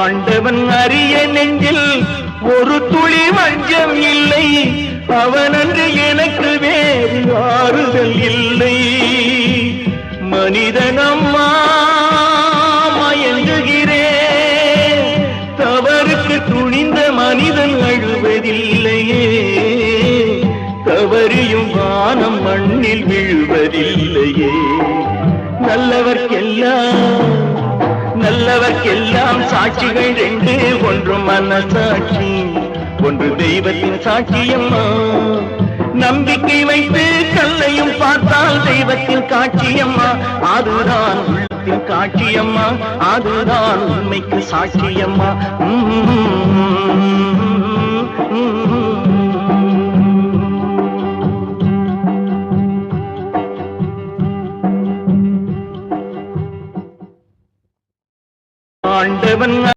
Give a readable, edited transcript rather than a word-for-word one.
ஆண்டவன் அறிய நெஞ்சில் ஒரு துளி வஞ்சம் இல்லை. அவனன்று எனக்கு வேறு ஆறுதல் இல்லை. மனிதனம்மா மயங்குகிறேன், தவறுக்கு துணிந்த மனிதன் அழுவதில்லையே. தவறியும் வானம் மண்ணில் விழுவதில்லையே. நல்லவர்க்கெல்லாம் சாட்சிகள் ரெண்டு, ஒன்று மனசாட்சி, ஒன்று தெய்வத்தின் சாட்சியம்மா. நம்பிக்கை வைத்து கல்லையும் பார்த்தால் தெய்வத்தின் காட்சியம்மா. அதுதான் உள்ளத்தின் காட்சியம்மா, அதுதான் உண்மைக்கு சாட்சியம்மா.